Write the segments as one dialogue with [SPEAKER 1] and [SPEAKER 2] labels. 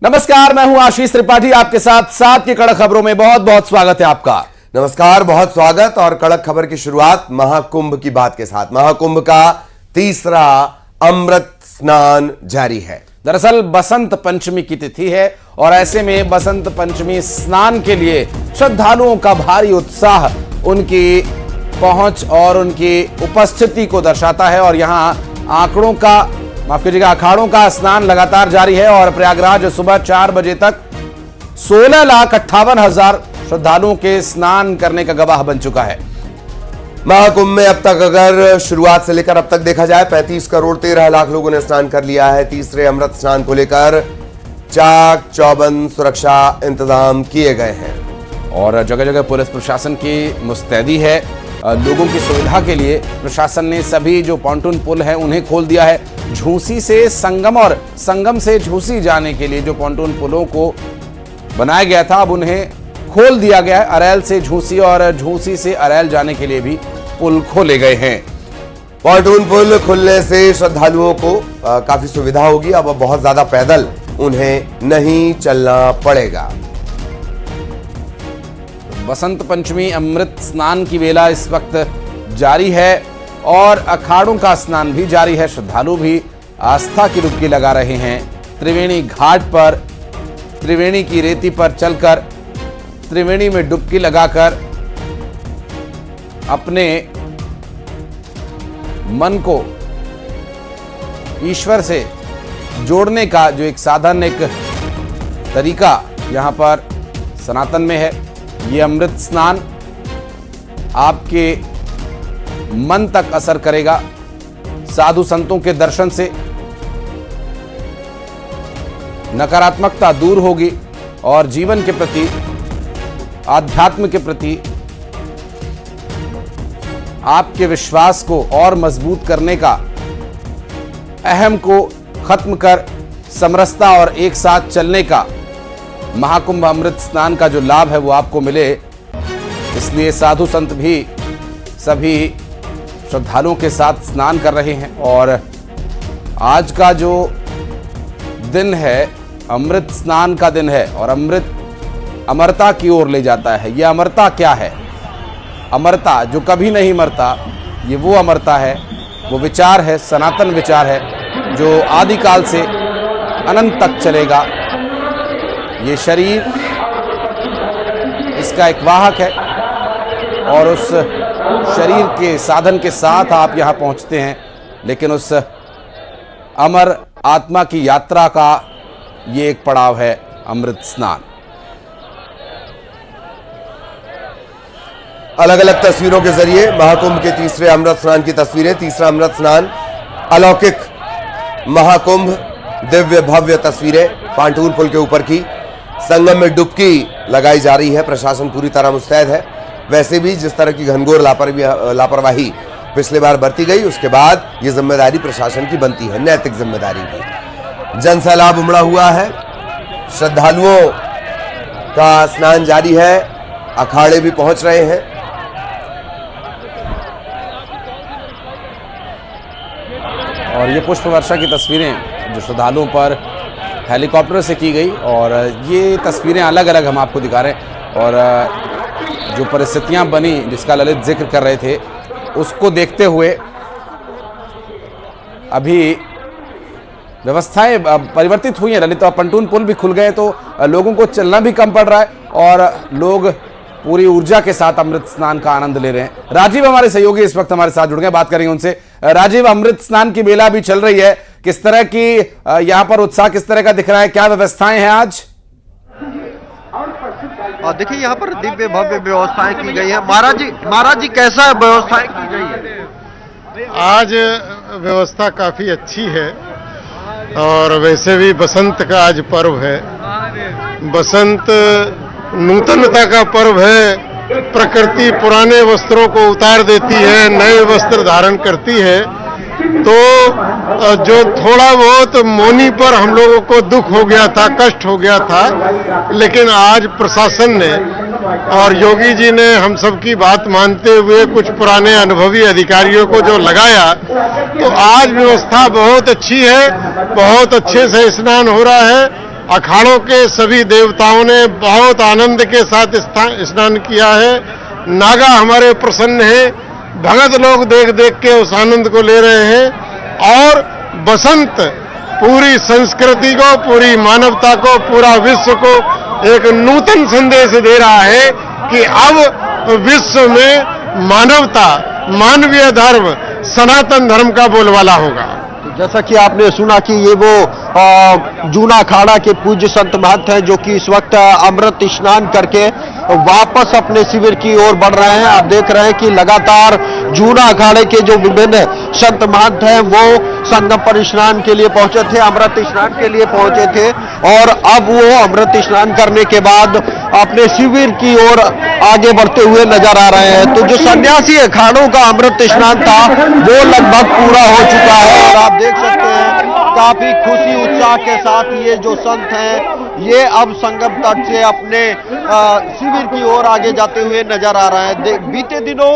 [SPEAKER 1] नमस्कार, मैं हूं आशीष त्रिपाठी, आपके साथ साथ की कड़क खबरों में बहुत बहुत स्वागत है आपका।
[SPEAKER 2] नमस्कार, बहुत स्वागत। और कड़क खबर की शुरुआत महाकुंभ की बात के साथ। महाकुंभ का तीसरा अमृत स्नान जारी है।
[SPEAKER 1] दरअसल बसंत पंचमी की तिथि है और ऐसे में बसंत पंचमी स्नान के लिए श्रद्धालुओं का भारी उत्साह उनकी पहुंच और उनकी उपस्थिति को दर्शाता है। और यहां अखाड़ों का स्नान लगातार जारी है और प्रयागराज सुबह 4 बजे तक 16,58,000 श्रद्धालुओं के स्नान करने का गवाह बन चुका है।
[SPEAKER 2] महाकुंभ में अब तक अगर शुरुआत से लेकर अब तक देखा जाए 35 करोड़ 13 लाख लोगों ने स्नान कर लिया है। तीसरे अमृत स्नान को लेकर चाक चौबंद सुरक्षा इंतजाम किए गए हैं
[SPEAKER 1] और जगह जगह पुलिस प्रशासन की मुस्तैदी है। लोगों की सुविधा के लिए प्रशासन ने सभी जो पॉन्टून पुल है उन्हें खोल दिया है। झूसी से संगम और संगम से झूसी जाने के लिए जो पॉन्टून पुलों को बनाया गया था अब उन्हें खोल दिया गया है। अरैल से झूसी और झूसी से अरैल जाने के लिए भी पुल खोले गए हैं।
[SPEAKER 2] पॉन्टून पुल खुलने से श्रद्धालुओं को काफी सुविधा होगी। अब बहुत ज्यादा पैदल उन्हें नहीं चलना पड़ेगा।
[SPEAKER 1] बसंत पंचमी अमृत स्नान की वेला इस वक्त जारी है और अखाड़ों का स्नान भी जारी है। श्रद्धालु भी आस्था की डुबकी लगा रहे हैं। त्रिवेणी घाट पर त्रिवेणी की रेती पर चलकर त्रिवेणी में डुबकी लगाकर अपने मन को ईश्वर से जोड़ने का जो एक साधन, एक तरीका यहां पर सनातन में है। ये अमृत स्नान आपके मन तक असर करेगा। साधु संतों के दर्शन से नकारात्मकता दूर होगी और जीवन के प्रति, आध्यात्म के प्रति आपके विश्वास को और मजबूत करने का, अहम को खत्म कर समरसता और एक साथ चलने का महाकुंभ अमृत स्नान का जो लाभ है वो आपको मिले, इसलिए साधु संत भी सभी श्रद्धालुओं के साथ स्नान कर रहे हैं। और आज का जो दिन है अमृत स्नान का दिन है और अमृत अमरता की ओर ले जाता है। यह अमरता क्या है? अमरता जो कभी नहीं मरता, ये वो अमरता है, वो विचार है, सनातन विचार है जो आदिकाल से अनंत तक चलेगा। ये शरीर इसका एक वाहक है और उस शरीर के साधन के साथ आप यहां पहुंचते हैं, लेकिन उस अमर आत्मा की यात्रा का ये एक पड़ाव है अमृत स्नान।
[SPEAKER 2] अलग अलग तस्वीरों के जरिए महाकुंभ के तीसरे अमृत स्नान की तस्वीरें। तीसरा अमृत स्नान, अलौकिक महाकुंभ, दिव्य भव्य तस्वीरें पॉन्टून पुल के ऊपर की। संगम में डुबकी लगाई जा रही है। प्रशासन पूरी तरह मुस्तैद है। वैसे भी जिस तरह की घनघोर लापरवाही पिछले बार बरती गई, उसके बाद ये जिम्मेदारी प्रशासन की बनती है, नैतिक जिम्मेदारी भी। जनसैलाब उमड़ा हुआ है। श्रद्धालुओं का स्नान जारी है। अखाड़े भी पहुंच रहे हैं।
[SPEAKER 1] और ये पुष्प वर्षा की तस्वीरें जो श्रद्धालुओं पर हेलीकॉप्टर से की गई और ये तस्वीरें अलग अलग हम आपको दिखा रहे हैं। और जो परिस्थितियां बनी जिसका ललित जिक्र कर रहे थे, उसको देखते हुए अभी व्यवस्थाएं परिवर्तित हुई हैं। ललित और पंटून पुल भी खुल गए तो लोगों को चलना भी कम पड़ रहा है और लोग पूरी ऊर्जा के साथ अमृत स्नान का आनंद ले रहे हैं। राजीव हमारे सहयोगी इस वक्त हमारे साथ जुड़ गए, बात करेंगे उनसे। राजीव, अमृत स्नान की बेला भी चल रही है, किस तरह की यहाँ पर उत्साह किस तरह का दिख रहा है? क्या व्यवस्थाएं हैं आज?
[SPEAKER 3] देखिए, यहाँ पर दिव्य भव्य व्यवस्थाएं की गई है। महाराज जी कैसा व्यवस्थाएं की गई है?
[SPEAKER 4] आज व्यवस्था काफी अच्छी है और वैसे भी बसंत का आज पर्व है। बसंत नूतनता का पर्व है। प्रकृति पुराने वस्त्रों को उतार देती है, नए वस्त्र धारण करती है। तो जो थोड़ा बहुत मौनी पर हम लोगों को दुख हो गया था, कष्ट हो गया था, लेकिन आज प्रशासन ने और योगी जी ने हम सबकी बात मानते हुए कुछ पुराने अनुभवी अधिकारियों को जो लगाया, तो आज व्यवस्था बहुत अच्छी है। बहुत अच्छे से स्नान हो रहा है। अखाड़ों के सभी देवताओं ने बहुत आनंद के साथ स्नान किया है। नागा हमारे प्रसन्न हैं, भगत लोग देख देख के उस आनंद को ले रहे हैं और बसंत पूरी संस्कृति को, पूरी मानवता को, पूरा विश्व को एक नूतन संदेश दे रहा है कि अब विश्व में मानवता, मानवीय धर्म, सनातन धर्म का बोलबाला होगा।
[SPEAKER 3] जैसा कि आपने सुना कि ये वो जूना अखाड़ा के पूज्य संत महंत हैं जो कि इस वक्त अमृत स्नान करके वापस अपने शिविर की ओर बढ़ रहे हैं। आप देख रहे हैं कि लगातार जूना अखाड़े के जो विभिन्न संत महंत हैं वो संगम पर स्नान के लिए पहुंचे थे, अमृत स्नान के लिए पहुंचे थे और अब वो अमृत स्नान करने के बाद अपने शिविर की ओर आगे बढ़ते हुए नजर आ रहे हैं। तो जो सन्यासी अखाड़ों का अमृत स्नान था वो लगभग पूरा हो चुका है और आप देख सकते हैं काफी खुशी उत्साह के साथ ये जो संत हैं ये अब संगम तट से अपने शिविर की ओर आगे जाते हुए नजर आ रहे हैं। बीते दिनों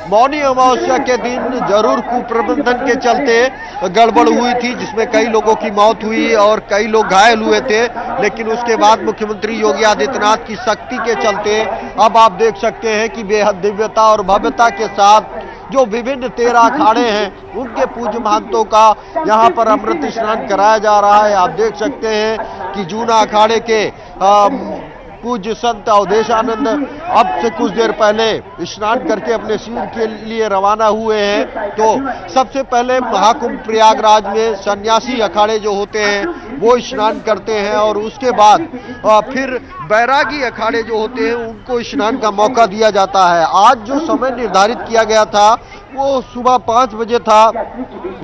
[SPEAKER 3] मौनी अमावस्या के दिन जरूर कुप्रबंधन के चलते गड़बड़ हुई थी जिसमें कई लोगों की मौत हुई और कई लोग घायल हुए थे, लेकिन उसके बाद मुख्यमंत्री योगी आदित्यनाथ की सख्ती के चलते अब आप देख सकते हैं कि बेहद दिव्यता और भव्यता के साथ जो विभिन्न 13 अखाड़े हैं उनके पूज्य महंतों का यहाँ पर अमृत स्नान कराया जा रहा है। आप देख सकते हैं कि जूना अखाड़े के पूज्य संत अवधेशानंद अब से कुछ देर पहले स्नान करके अपने शिविर के लिए रवाना हुए हैं। तो सबसे पहले महाकुंभ प्रयागराज में सन्यासी अखाड़े जो होते हैं वो स्नान करते हैं और उसके बाद फिर बैरागी अखाड़े जो होते हैं उनको स्नान का मौका दिया जाता है। आज जो समय निर्धारित किया गया था वो सुबह 5 बजे था,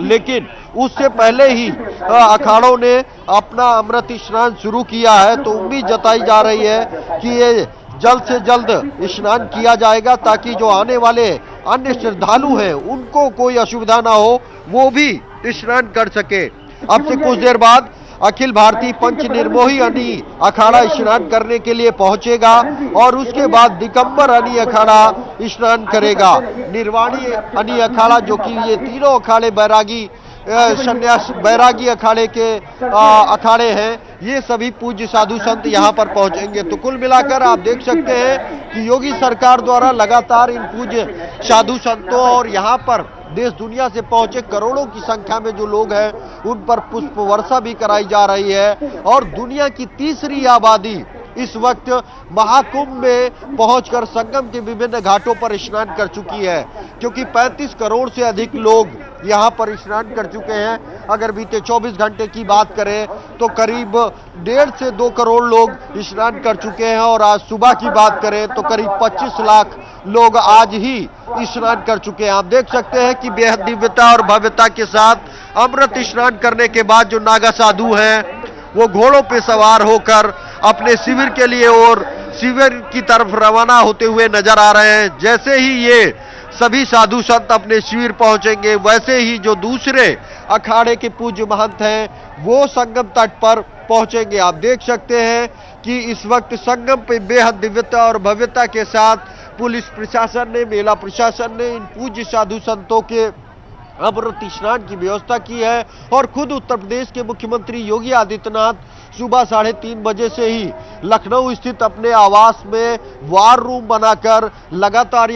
[SPEAKER 3] लेकिन उससे पहले ही अखाड़ों ने अपना अमृत स्नान शुरू किया है। तो उम्मीद जताई जा रही है कि ये जल्द से जल्द स्नान किया जाएगा ताकि जो आने वाले अन्य श्रद्धालु हैं उनको कोई असुविधा ना हो, वो भी स्नान कर सके। अब से कुछ देर बाद अखिल भारतीय पंच निर्मोही अनी अखाड़ा स्नान करने के लिए पहुंचेगा और उसके बाद दिगंबर अनी अखाड़ा स्नान करेगा। निर्वाणी अनी अखाड़ा जो कि ये तीनों अखाड़े बैरागी संन्यास बैरागी अखाड़े के अखाड़े हैं, ये सभी पूज्य साधु संत यहाँ पर पहुंचेंगे। तो कुल मिलाकर आप देख सकते हैं कि योगी सरकार द्वारा लगातार इन पूज्य साधु संतों और यहाँ पर देश दुनिया से पहुंचे करोड़ों की संख्या में जो लोग हैं उन पर पुष्प वर्षा भी कराई जा रही है और दुनिया की तीसरी आबादी इस वक्त महाकुंभ में पहुंचकर संगम के विभिन्न घाटों पर स्नान कर चुकी है, क्योंकि 35 करोड़ से अधिक लोग यहां पर स्नान कर चुके हैं। अगर बीते 24 घंटे की बात करें तो करीब 1.5 से 2 करोड़ लोग स्नान कर चुके हैं और आज सुबह की बात करें तो करीब 25 लाख लोग आज ही स्नान कर चुके हैं। आप देख सकते हैं कि बेहद दिव्यता और भव्यता के साथ अमृत स्नान करने के बाद जो नागा साधु हैं वो घोड़ों पे सवार होकर अपने शिविर के लिए और शिविर की तरफ रवाना होते हुए नजर आ रहे हैं। जैसे ही ये सभी साधु संत अपने शिविर पहुंचेंगे वैसे ही जो दूसरे अखाड़े के पूज्य महंत हैं वो संगम तट पर पहुंचेंगे। आप देख सकते हैं कि इस वक्त संगम पे बेहद दिव्यता और भव्यता के साथ पुलिस प्रशासन ने, मेला प्रशासन ने इन पूज्य साधु संतों के अमृत स्नान की व्यवस्था की है और खुद उत्तर प्रदेश के मुख्यमंत्री योगी आदित्यनाथ सुबह 3:30 बजे से ही लखनऊ स्थित अपने आवास में वार रूम बनाकर लगातार